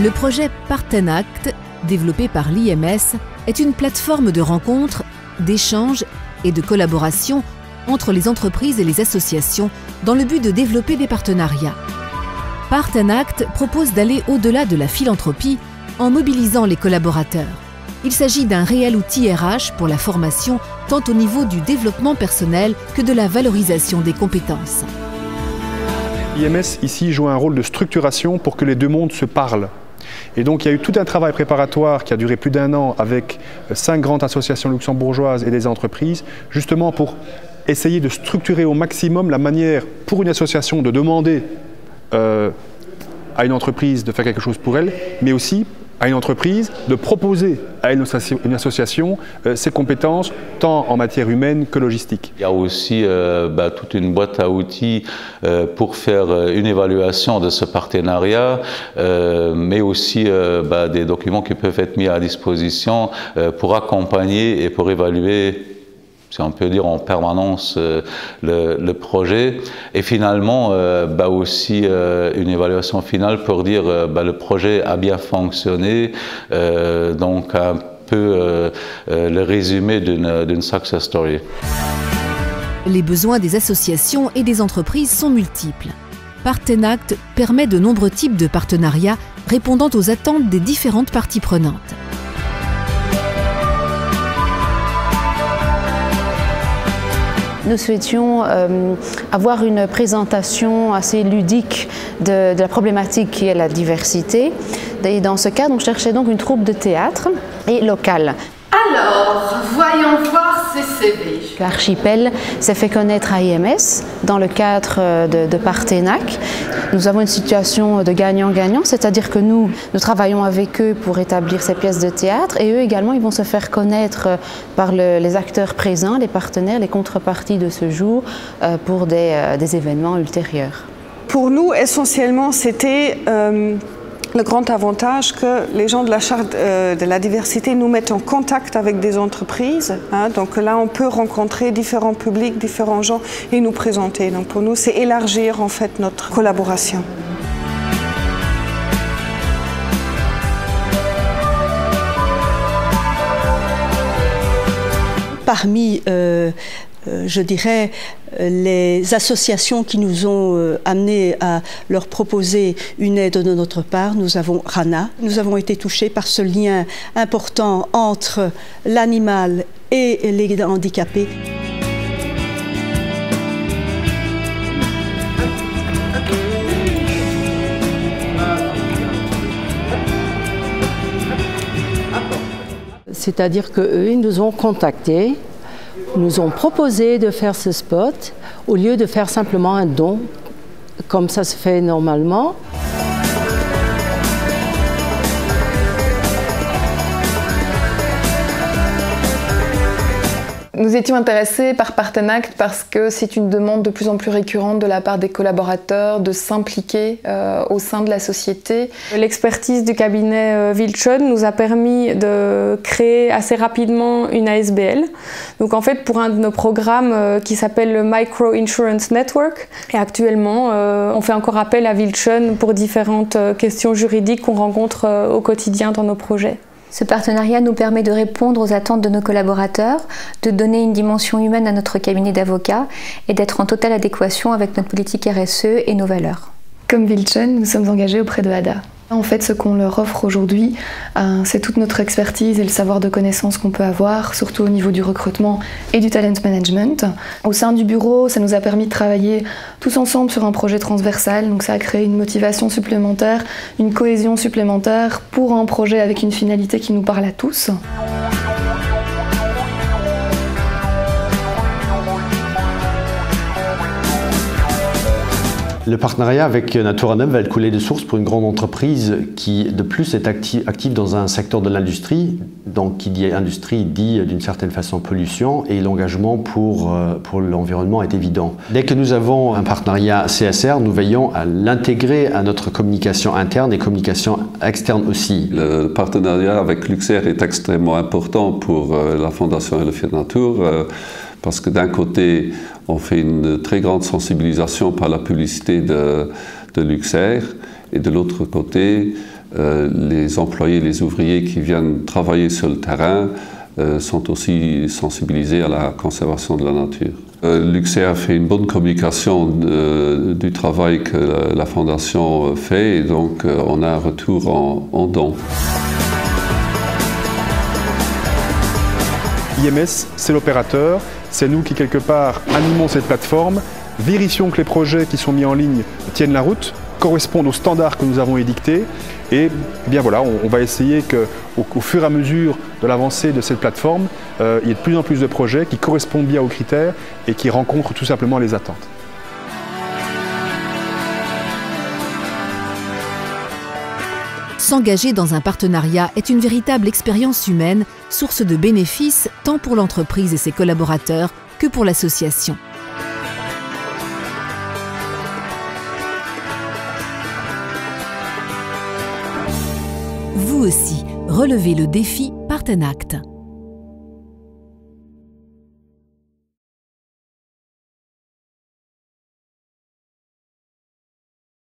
Le projet Partenact, développé par l'IMS, est une plateforme de rencontres, d'échanges et de collaboration entre les entreprises et les associations dans le but de développer des partenariats. Partenact propose d'aller au-delà de la philanthropie en mobilisant les collaborateurs. Il s'agit d'un réel outil RH pour la formation tant au niveau du développement personnel que de la valorisation des compétences. IMS ici joue un rôle de structuration pour que les deux mondes se parlent. Et donc il y a eu tout un travail préparatoire qui a duré plus d'1 an avec 5 grandes associations luxembourgeoises et des entreprises, justement pour essayer de structurer au maximum la manière pour une association de demander à une entreprise de faire quelque chose pour elle, mais aussi à une entreprise de proposer à une association ses compétences, tant en matière humaine que logistique. Il y a aussi toute une boîte à outils pour faire une évaluation de ce partenariat, mais aussi des documents qui peuvent être mis à disposition pour accompagner et pour évaluer, si on peut dire, en permanence le projet. Et finalement, aussi une évaluation finale pour dire le projet a bien fonctionné, donc un peu le résumé d'une success story. Les besoins des associations et des entreprises sont multiples. Partenact permet de nombreux types de partenariats répondant aux attentes des différentes parties prenantes. Nous souhaitions avoir une présentation assez ludique de la problématique qui est la diversité. Et dans ce cadre, on cherchait donc une troupe de théâtre et locale. Alors, voyons voir ces CV. L'archipel s'est fait connaître à IMS dans le cadre de Partenact. Nous avons une situation de gagnant-gagnant, c'est-à-dire que nous travaillons avec eux pour établir ces pièces de théâtre et eux également, ils vont se faire connaître par les acteurs présents, les partenaires, les contreparties de ce jour pour des événements ultérieurs. Pour nous, essentiellement, c'était le grand avantage que les gens de la charte de la diversité nous mettent en contact avec des entreprises. Donc là, on peut rencontrer différents publics, différents gens et nous présenter. Donc pour nous, c'est élargir en fait notre collaboration. Parmi je dirais, les associations qui nous ont amenés à leur proposer une aide de notre part, nous avons Rana. Nous avons été touchés par ce lien important entre l'animal et les handicapés. C'est-à-dire qu'eux, ils nous ont contactés, nous ont proposé de faire ce spot au lieu de faire simplement un don, comme ça se fait normalement. Nous étions intéressés par Partenact parce que c'est une demande de plus en plus récurrente de la part des collaborateurs de s'impliquer au sein de la société. L'expertise du cabinet Wiltshon nous a permis de créer assez rapidement une ASBL. Donc en fait, pour un de nos programmes qui s'appelle le Micro Insurance Network, et actuellement on fait encore appel à Wiltshon pour différentes questions juridiques qu'on rencontre au quotidien dans nos projets. Ce partenariat nous permet de répondre aux attentes de nos collaborateurs, de donner une dimension humaine à notre cabinet d'avocats et d'être en totale adéquation avec notre politique RSE et nos valeurs. Comme Wiltshon, nous sommes engagés auprès de ADA. En fait, ce qu'on leur offre aujourd'hui, c'est toute notre expertise et le savoir de connaissance qu'on peut avoir, surtout au niveau du recrutement et du talent management. Au sein du bureau, ça nous a permis de travailler tous ensemble sur un projet transversal, donc ça a créé une motivation supplémentaire, une cohésion supplémentaire pour un projet avec une finalité qui nous parle à tous. Le partenariat avec Natura 9 va être coulé de source pour une grande entreprise qui, de plus, est active dans un secteur de l'industrie. Donc, qui dit industrie dit d'une certaine façon pollution, et l'engagement pour l'environnement est évident. Dès que nous avons un partenariat CSR, nous veillons à l'intégrer à notre communication interne et communication externe aussi. Le partenariat avec Luxair est extrêmement important pour la Fondation Eleftheer Natuur. Parce que d'un côté, On fait une très grande sensibilisation par la publicité de Luxair. Et de l'autre côté, les employés, les ouvriers qui viennent travailler sur le terrain sont aussi sensibilisés à la conservation de la nature. Luxair fait une bonne communication du travail que la Fondation fait et donc on a un retour en dons. IMS, c'est l'opérateur, c'est nous qui quelque part animons cette plateforme, vérifions que les projets qui sont mis en ligne tiennent la route, correspondent aux standards que nous avons édictés et bien voilà, on va essayer qu'au fur et à mesure de l'avancée de cette plateforme, il y ait de plus en plus de projets qui correspondent bien aux critères et qui rencontrent tout simplement les attentes. S'engager dans un partenariat est une véritable expérience humaine, source de bénéfices tant pour l'entreprise et ses collaborateurs que pour l'association. Vous aussi, relevez le défi Partenact.